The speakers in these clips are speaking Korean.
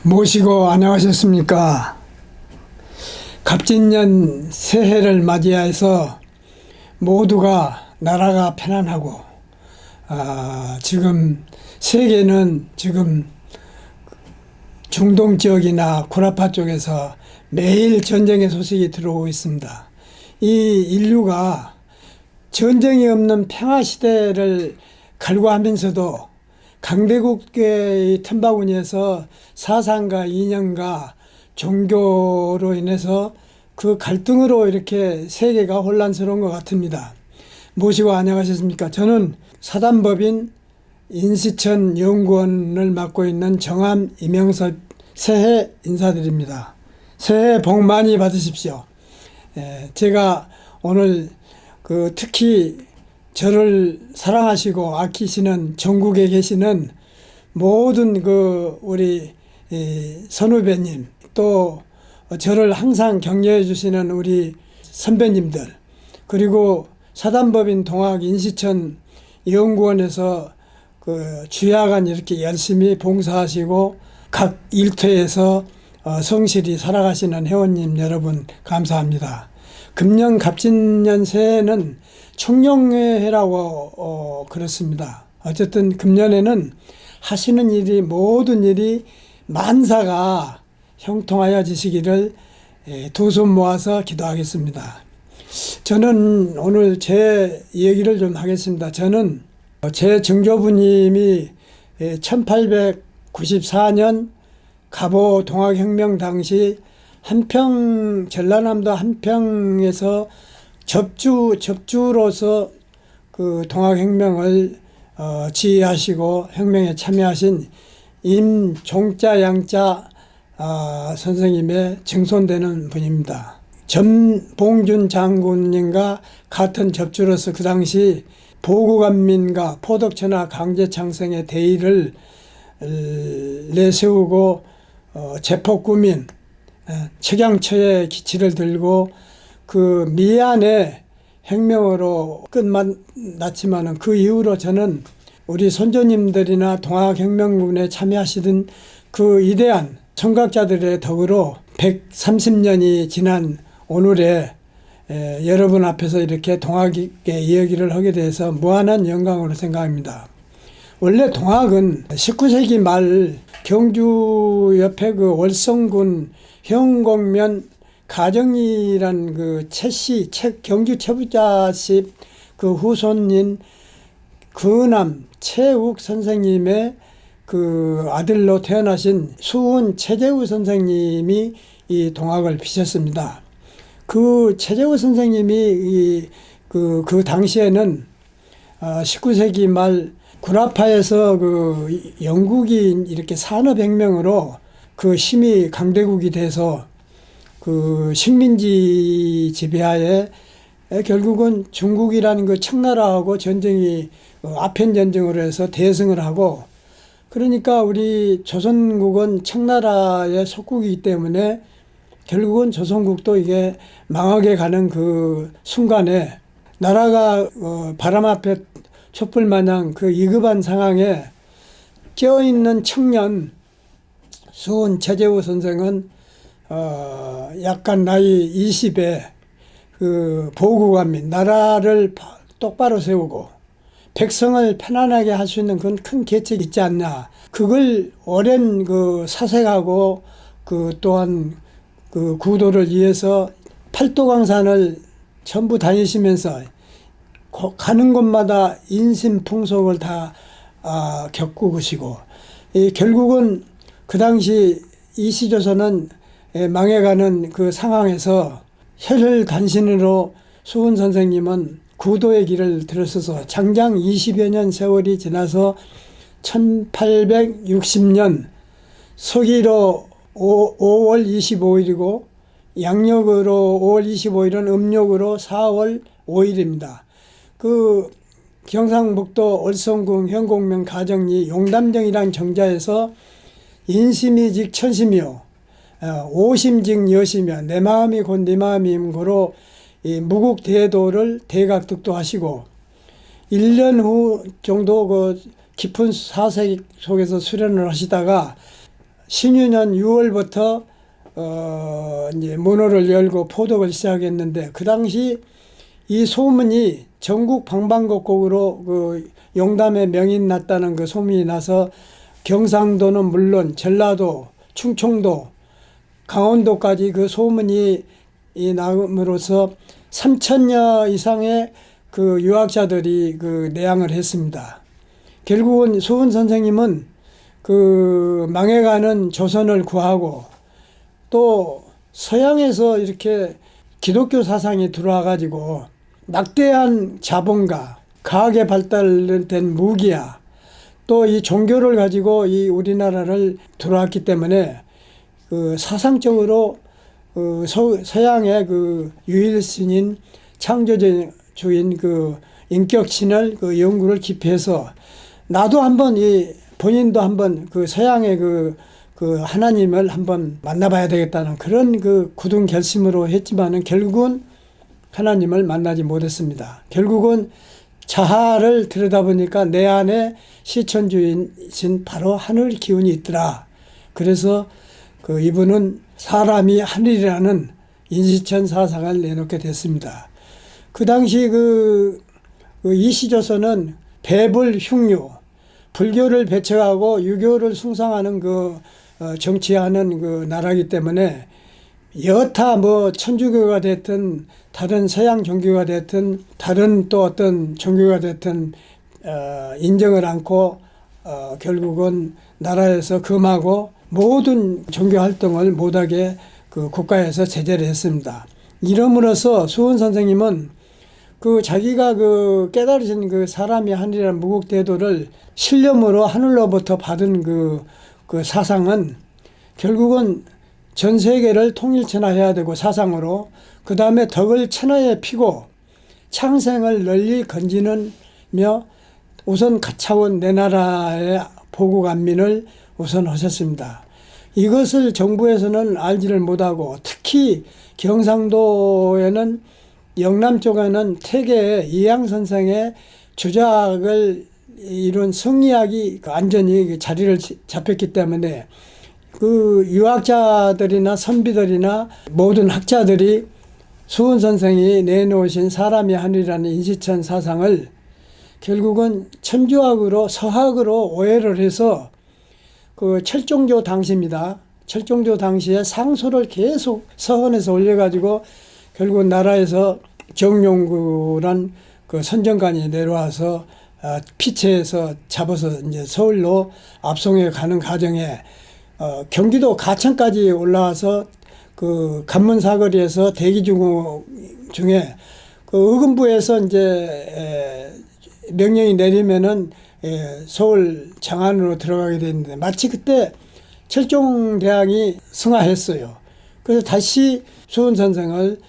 모시고 안녕하셨습니까? 갑진년 새해를 맞이해서 모두가 나라가 편안하고 지금 세계는 지금 중동 지역이나 구라파 쪽에서 매일 전쟁의 소식이 들어오고 있습니다. 이 인류가 전쟁이 없는 평화 시대를 갈구하면서도 강대국의 틈바구니에서 사상과 이념과 종교로 인해서 그 갈등으로 이렇게 세계가 혼란스러운 것 같습니다. 모시고 안녕하셨습니까? 저는 사단법인 인시천 연구원을 맡고 있는 정암 이명섭 새해 인사드립니다. 새해 복 많이 받으십시오. 제가 오늘 특히 저를 사랑하시고 아끼시는 전국에 계시는 모든 우리 선후배님, 또 저를 항상 격려해 주시는 우리 선배님들, 그리고 사단법인 동학 인시천 연구원에서 주야간 이렇게 열심히 봉사하시고 각 일터에서 성실히 살아가시는 회원님 여러분 감사합니다. 금년 갑진년 새해는 청룡해라고 그렇습니다. 어쨌든 금년에는 하시는 일이 모든 일이 만사가 형통하여지시기를 두 손 모아서 기도하겠습니다. 저는 오늘 제 얘기를 좀 하겠습니다. 저는 제 증조부님이 1894년 갑오 동학혁명 당시 한평 전라남도 한평에서 접주로서 동학혁명을 지휘하시고 혁명에 참여하신 임종자 양자 선생님의 증손되는 분입니다. 전봉준 장군님과 같은 접주로서 그 당시 보국안민과 포덕천하 강제창성의 대의를 내세우고 제폭구민 척양처의 기치를 들고 미안의 혁명으로 끝났지만은 그 이후로 저는 우리 선조님들이나 동학혁명군에 참여하시던 그 위대한 선각자들의 덕으로 130년이 지난 오늘에 여러분 앞에서 이렇게 동학의 이야기를 하게 돼서 무한한 영광으로 생각합니다. 원래 동학은 19세기 말 경주 옆에 월성군 형곡면 가정이란 경주 최부자씨 후손인 근암 최욱 선생님의 아들로 태어나신 수훈 최재우 선생님이 이 동학을 피셨습니다. 최재우 선생님이 그 당시에는 19세기 말 구라파에서 영국이 이렇게 산업혁명으로 힘이 강대국이 돼서 식민지 지배하에 결국은 중국이라는 청나라하고 전쟁이 아편전쟁으로 해서 대승을 하고, 그러니까 우리 조선국은 청나라의 속국이기 때문에 결국은 조선국도 이게 망하게 가는 순간에 나라가 바람 앞에 촛불 마냥 위급한 상황에 껴있는 청년 수훈 최재우 선생은 약간 나이 20에 보국안민, 나라를 똑바로 세우고 백성을 편안하게 할 수 있는 그건 큰 계책이 있지 않냐. 그걸 오랜 사색하고 또한 구도를 위해서 팔도강산을 전부 다니시면서 가는 곳마다 인심풍속을 다 겪으시고, 결국은 그 당시 이시조선은 망해가는 상황에서 혈혈단신으로 수훈 선생님은 구도의 길을 들어서서 장장 20여 년 세월이 지나서 1860년 서기로 5월 25일이고 양력으로 5월 25일은 음력으로 4월 5일입니다. 경상북도 월성군 형곡면 가정리 용담정이라는 정자에서 인심이직 천심이요 오심직 여시며 내 마음이 곧 네 마음임고로 이 무국대도를 대각득도 하시고 1년 후 정도 그 깊은 사색 속에서 수련을 하시다가 신유년 6월부터 이제 문호를 열고 포독을 시작했는데, 그 당시 이 소문이 전국 방방곡곡으로 그 용담에 명인 났다는 그 소문이 나서 경상도는 물론 전라도, 충청도, 강원도까지 그 소문이 남으로써 3,000여 이상의 그 유학자들이 그 내양을 했습니다. 결국은 수훈 선생님은 그 망해가는 조선을 구하고 또 서양에서 이렇게 기독교 사상이 들어와 가지고 막대한 자본과 과학에 발달된 무기야, 또 이 종교를 가지고 이 우리나라를 들어왔기 때문에 그 사상적으로 서양의 그 유일신인 창조주인 그 인격신을 그 연구를 깊이 해서 나도 한번 본인도 한번 그 서양의 그 하나님을 한번 만나봐야 되겠다는 그런 그 굳은 결심으로 했지만은 결국은 하나님을 만나지 못했습니다. 결국은 자하를 들여다보니까 내 안에 실천주의신 바로 하늘 기운이 있더라. 그래서 그 이분은 사람이 하늘이라는 인시천 사상을 내놓게 됐습니다. 그 당시 그 이시조선은 배불 흉유, 불교를 배척하고 유교를 숭상하는 정치하는 그 나라이기 때문에 여타 천주교가 됐든 다른 서양 종교가 됐든 다른 또 어떤 종교가 됐든 인정을 않고 결국은 나라에서 금하고 모든 종교 활동을 못하게 그 국가에서 제재를 했습니다. 이름으로써 수훈 선생님은 자기가 깨달으신 사람이 하늘이라는 무국대도를 신념으로 하늘로부터 받은 그 사상은 결국은 전 세계를 통일천하해야 되고 사상으로, 그 다음에 덕을 천하에 피고 창생을 널리 건지는며 우선 가차원 내 나라의 보국안민을 우선 하셨습니다. 이것을 정부에서는 알지를 못하고 특히 경상도에는 영남 쪽에는 태계의 이양 선생의 주작을 이룬 성리학이 완전히 자리를 잡혔기 때문에 그 유학자들이나 선비들이나 모든 학자들이 수훈 선생이 내놓으신 사람이 하늘이라는 인시천 사상을 결국은 천주학으로 서학으로 오해를 해서 그 철종조 당시입니다. 철종조 당시에 상소를 계속 서원에서 올려가지고 결국 나라에서 정용구란 그 선정관이 내려와서 피체에서 잡아서 이제 서울로 압송해 가는 과정에 경기도 가천까지 올라와서 그 관문사거리에서 대기 중에 그 의금부에서 이제 명령이 내리면은 서울 장안으로 들어가게 됐는데 마치 그때 철종대왕이 승하했어요. 그래서 다시 수훈 선생을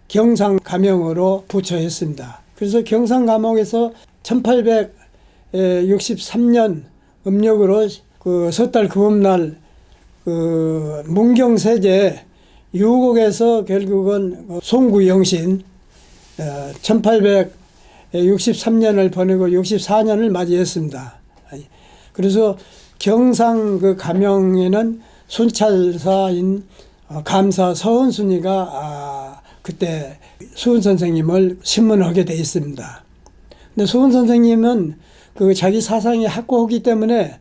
경상감형으로 부처했습니다. 그래서 경상감옥에서 1863년 음력으로 그 섣달 금음날 그 문경세제 유곡에서 결국은 송구영신 1863년을 보내고 64년을 맞이했습니다. 그래서 경상 그 감영에는 순찰사인 감사 서은순이가 그때 수훈 선생님을 신문하게 돼 있습니다. 근데 수훈 선생님은 그 자기 사상이 확고하기 때문에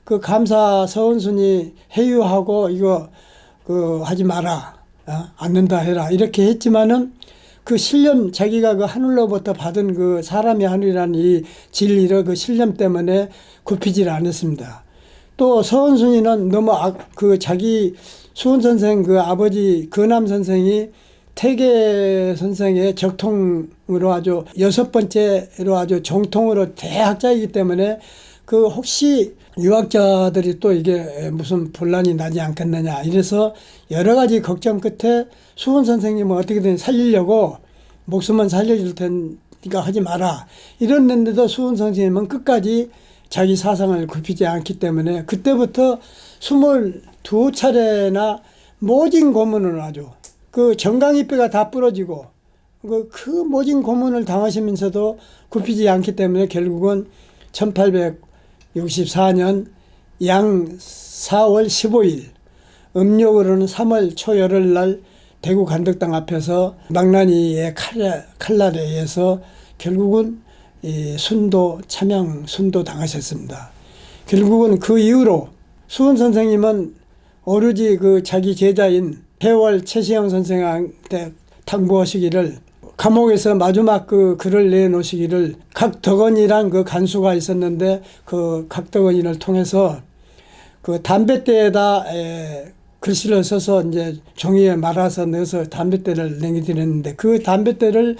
그 감사 서은순이 해유하고 이거 하지 마라, 않는다 해라 이렇게 했지만은 그 신념, 자기가 그 하늘로부터 받은 그 사람이 하늘이라는 이 진리를 그 신념 때문에 굽히질 않았습니다. 또 서은순이는 너무 자기 수훈 선생 그 아버지 근암 선생이 태계 선생의 적통으로 아주 6번째로 아주 정통으로 대학자이기 때문에 그 혹시 유학자들이 또 이게 무슨 분란이 나지 않겠느냐 이래서 여러 가지 걱정 끝에 수훈 선생님은 어떻게든 살리려고 목숨은 살려줄 테니까 하지 마라 이랬는데도 수훈 선생님은 끝까지 자기 사상을 굽히지 않기 때문에 그때부터 22차례나 모진 고문을 아주 그 정강이뼈가 다 부러지고 그 모진 고문을 당하시면서도 굽히지 않기 때문에 결국은 1864년 양 4월 15일, 음력으로는 3월 초열흘 날 대구 간덕당 앞에서 망나니의 칼날에 의해서 결국은 이 참양 순도 당하셨습니다. 결국은 그 이후로 수은 선생님은 오로지 그 자기 제자인 해월 최시영 선생한테 당부하시기를, 감옥에서 마지막 그 글을 내놓으시기를, 각덕원이란 그 간수가 있었는데 그 각덕원인을 통해서 그 담뱃대에다 글씨를 써서 이제 종이에 말아서 넣어서 담뱃대를 내드렸는데, 그 담뱃대를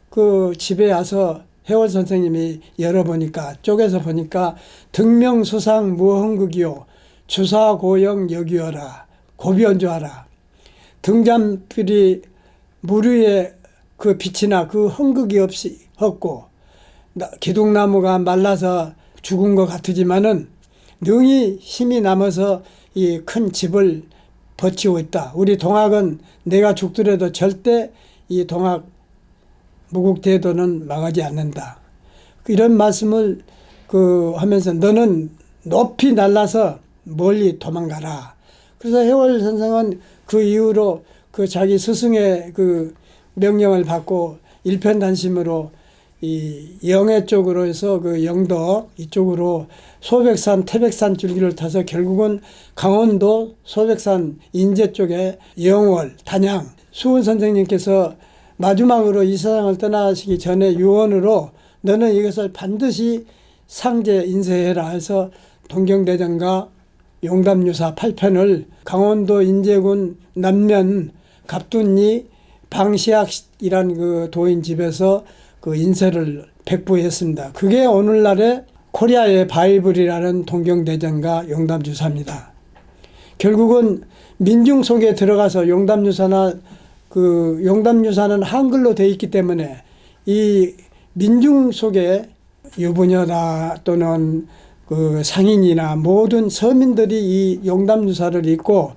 그 집에 와서 해월 선생님이 열어보니까, 쪼개서 보니까 등명수상 무흥극이요 주사고영 여기어라 고변조하라, 등잔필이 물 위에 그 빛이나 그 흥극이 없고 기둥나무가 말라서 죽은 것 같으지만은 능히 힘이 남아서 이 큰 집을 버티고 있다. 우리 동학은 내가 죽더라도 절대 이 동학 무국대도는 망하지 않는다. 이런 말씀을 하면서 너는 높이 날라서 멀리 도망가라. 그래서 해월 선생은 그 이후로 그 자기 스승의 그 명령을 받고 일편단심으로 이 영해 쪽으로 해서 그 영덕 이쪽으로 소백산, 태백산 줄기를 타서 결국은 강원도 소백산 인제 쪽에 영월, 단양, 수은 선생님께서 마지막으로 이 세상을 떠나시기 전에 유언으로 너는 이것을 반드시 상제 인쇄해라 해서 동경대전과 용담유사 8편을 강원도 인제군 남면 갑둔리 방시학이란 그 도인 집에서 그 인쇄를 백부했습니다. 그게 오늘날의 코리아의 바이블이라는 동경대전과 용담유사입니다. 결국은 민중 속에 들어가서 용담유사는 한글로 되어 있기 때문에 이 민중 속에 유부녀나 또는 그 상인이나 모든 서민들이 이 용담유사를 읽고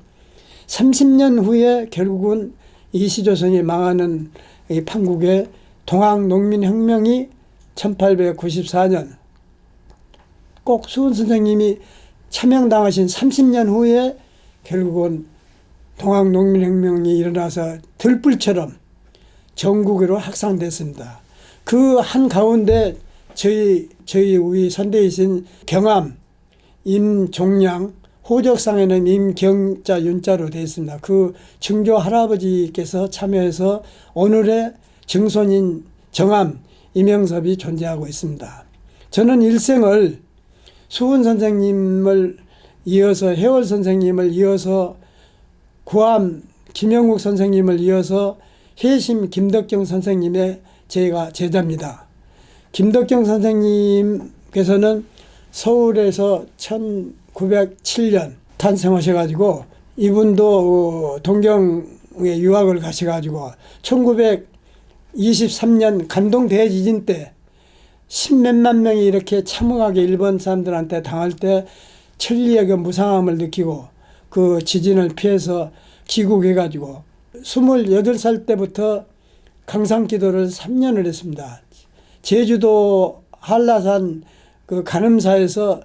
30년 후에 결국은 이시조선이 망하는 이 판국의 동학농민혁명이 1894년 꼭 수은 선생님이 참여당하신 30년 후에 결국은 동학농민혁명이 일어나서 들불처럼 전국으로 확산됐습니다. 그 한가운데 우리 선대이신 경암, 임종량, 호적상에는 임경자 윤자로 되어 있습니다. 그 증조 할아버지께서 참여해서 오늘의 증손인 정암, 이명섭이 존재하고 있습니다. 저는 일생을 수은 선생님을 이어서 해월 선생님을 이어서 구암 김영국 선생님을 이어서 해심 김덕경 선생님의 제가 제자입니다. 김덕경 선생님께서는 서울에서 1907년 탄생하셔가지고 이분도 동경에 유학을 가셔가지고 1923년 간동 대지진 때 십몇만 명이 이렇게 참혹하게 일본 사람들한테 당할 때 천리의 그 무상함을 느끼고 그 지진을 피해서 귀국해가지고 28살 때부터 강상기도를 3년을 했습니다. 제주도 한라산 그 간음사에서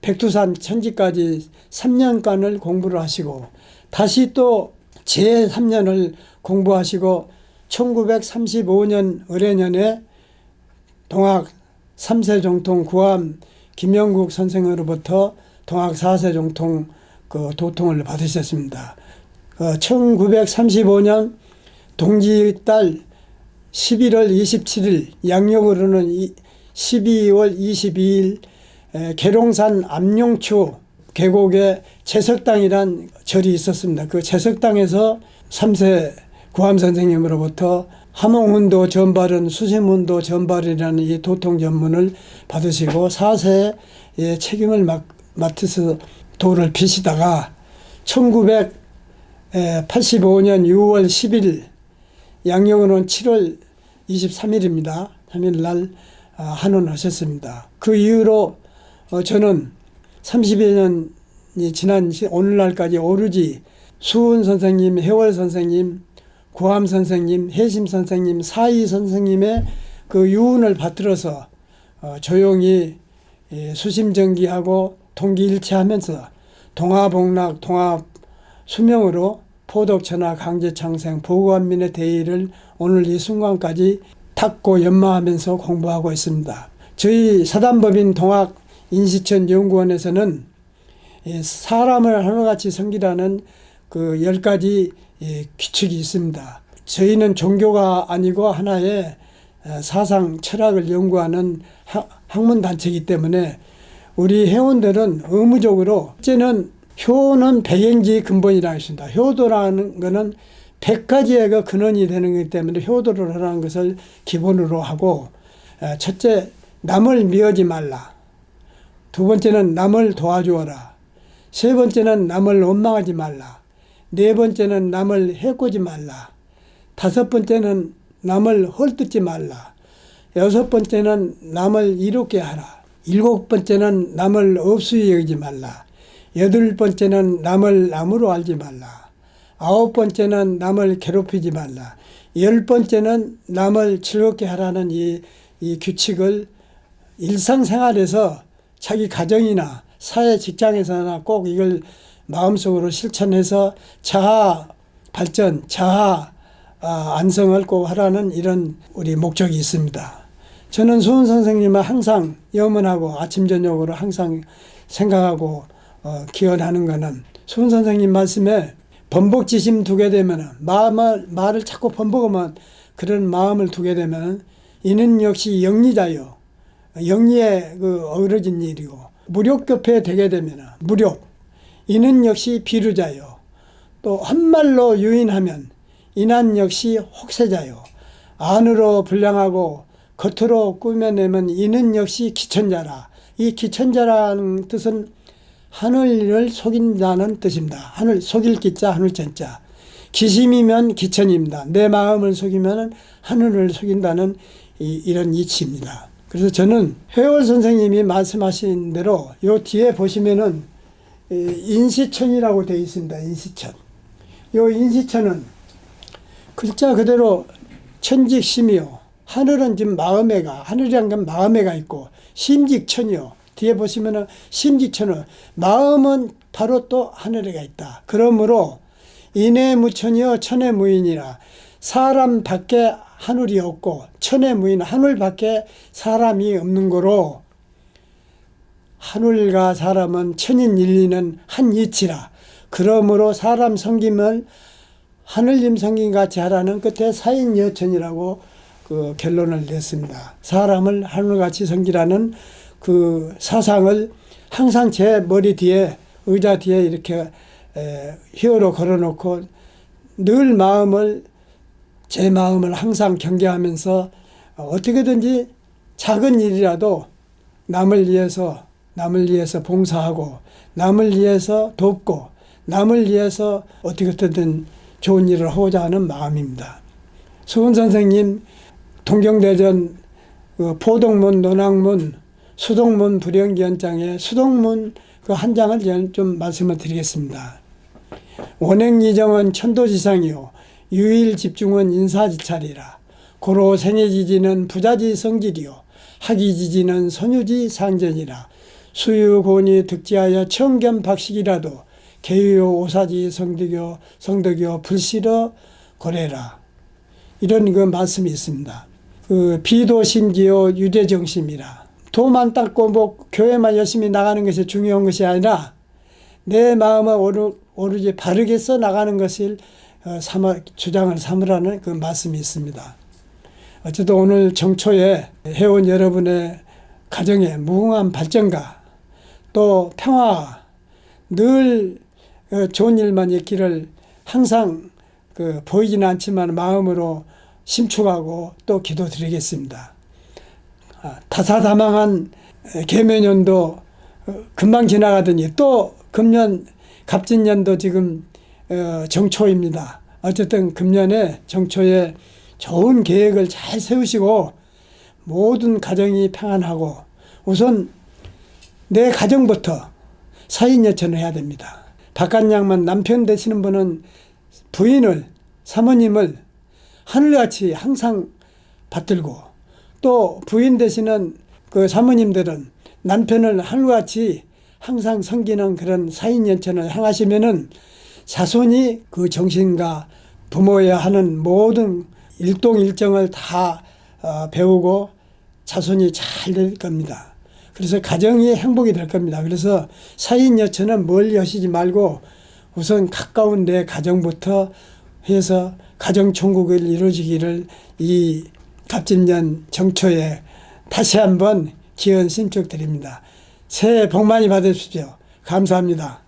백두산 천지까지 3년간을 공부를 하시고 다시 또 제3년을 공부하시고 1935년 을해년에 동학 3세 정통 구암 김영국 선생으로부터 동학 4세 정통 그 도통을 받으셨습니다. 1935년 동지달 11월 27일 양력으로는 12월 22일 계룡산 암룡추 계곡에 제석당이란 절이 있었습니다. 그 제석당에서 3세 구암 선생님으로부터 함흥운도 전발은 수심운도 전발이라는 이 도통 전문을 받으시고 4세의 책임을 맡아서 도를 피시다가 1985년 6월 10일 양력으로는 7월 23일입니다. 3일날 한원하셨습니다. 그 이후로 저는 30여 년이 지난 오늘날까지 오로지 수은 선생님, 해월 선생님, 고함 선생님, 해심 선생님, 사이 선생님의 그 유운을 받들어서 조용히 수심정기하고 동기일치하면서 동화복락, 동화수명으로 포독천하 강제창생 보고한민의 대의를 오늘 이 순간까지 닦고 연마하면서 공부하고 있습니다. 저희 사단법인 동학인시천 연구원에서는 사람을 하나같이 섬기라는 그 10가지 규칙이 있습니다. 저희는 종교가 아니고 하나의 사상, 철학을 연구하는 학문단체이기 때문에 우리 회원들은 의무적으로 첫째는 효는 백행지의 근본이라고 했습니다. 효도라는 것은 100가지의 그 근원이 되는 것이기 때문에 효도를 하라는 것을 기본으로 하고, 첫째, 남을 미워하지 말라. 두 번째는 남을 도와주어라. 세 번째는 남을 원망하지 말라. 네 번째는 남을 해코지 말라. 다섯 번째는 남을 헐뜯지 말라. 여섯 번째는 남을 이롭게 하라. 일곱 번째는 남을 업수히 여기지 말라. 여덟 번째는 남을 남으로 알지 말라. 아홉 번째는 남을 괴롭히지 말라. 열 번째는 남을 즐겁게 하라는 이 규칙을 일상생활에서 자기 가정이나 사회 직장에서나 꼭 이걸 마음속으로 실천해서 자아 발전, 자아 안성을 꼭 하라는 이런 우리 목적이 있습니다. 저는 수은 선생님을 항상 염원하고 아침 저녁으로 항상 생각하고 기원하는 것은 수은 선생님 말씀에 번복지심 두게 되면 말을 자꾸 번복하면 그런 마음을 두게 되면 이는 역시 영리자요. 영리에 어우러진 일이고 무력급해 되게 되면 무력. 이는 역시 비루자요. 또 한말로 유인하면 이난 역시 혹세자요. 안으로 불량하고 겉으로 꾸며내면 이는 역시 기천자라. 이 기천자라는 뜻은 하늘을 속인다는 뜻입니다. 하늘 속일 기자 하늘 전자. 기심이면 기천입니다. 내 마음을 속이면 하늘을 속인다는 이런 이치입니다. 그래서 저는 회월 선생님이 말씀하신 대로 요 뒤에 보시면은 인시천이라고 되어 있습니다. 인시천. 요 인시천은 글자 그대로 천직심이요. 하늘은 지금 마음에가, 하늘이란 건 마음에가 있고, 심직천이요. 뒤에 보시면은 심직천은 마음은 바로 또 하늘에가 있다. 그러므로 인해 무천이요 천해 무인이라. 사람 밖에 하늘이 없고 천해 무인, 하늘 밖에 사람이 없는 거로 하늘과 사람은 천인일리는 한 이치라. 그러므로 사람 섬김을 하늘님 섬김 같이 하라는 끝에 사인여천이라고 그 결론을 냈습니다. 사람을 하늘같이 섬기라는 그 사상을 항상 제 머리 뒤에, 의자 뒤에 이렇게 히어로 걸어놓고 늘 제 마음을 항상 경계하면서 어떻게든지 작은 일이라도 남을 위해서 봉사하고, 남을 위해서 돕고, 남을 위해서 어떻게든 좋은 일을 하고자 하는 마음입니다. 수은 선생님 동경대전 포동문, 논학문, 수동문 불영기원장의 수동문 그 한 장을 좀 말씀을 드리겠습니다. 원행이정은 천도지상이요 유일집중은 인사지찰이라. 고로 생애지지는 부자지 성질이요 학이지지는 선유지 상전이라. 수유곤이 득지하여 청견박식이라도 개유요 오사지 성덕이요 불실어 고래라. 이런 그 말씀이 있습니다. 그 비도심지요 유대정심이라. 도만 닦고 뭐 교회만 열심히 나가는 것이 중요한 것이 아니라 내 마음을 오로지 바르게 써 나가는 것을 주장을 삼으라는 그 말씀이 있습니다. 어쨌든 오늘 정초에 회원 여러분의 가정에 무궁한 발전과 또 평화, 늘 좋은 일만 있기를 항상 보이지는 않지만 마음으로 심축하고 또 기도드리겠습니다. 다사다망한 계매년도 금방 지나가더니 또 금년 갑진년도 지금 정초입니다. 어쨌든 금년에 정초에 좋은 계획을 잘 세우시고 모든 가정이 평안하고 우선 내 가정부터 사인여천을 해야 됩니다. 바깥 양만 남편 되시는 분은 부인을, 사모님을 하늘같이 항상 받들고, 또 부인 되시는 그 사모님들은 남편을 하늘같이 항상 섬기는 그런 사인연천을 행하시면은 자손이 그 정신과 부모여야 하는 모든 일동일정을 다 배우고 자손이 잘 될 겁니다. 그래서 가정이 행복이 될 겁니다. 그래서 사인여천은 멀리 하시지 말고 우선 가까운 내 가정부터 해서 가정천국을 이루어지기를 이 갑진년 정초에 다시 한번 기원 신축드립니다. 새해 복 많이 받으십시오. 감사합니다.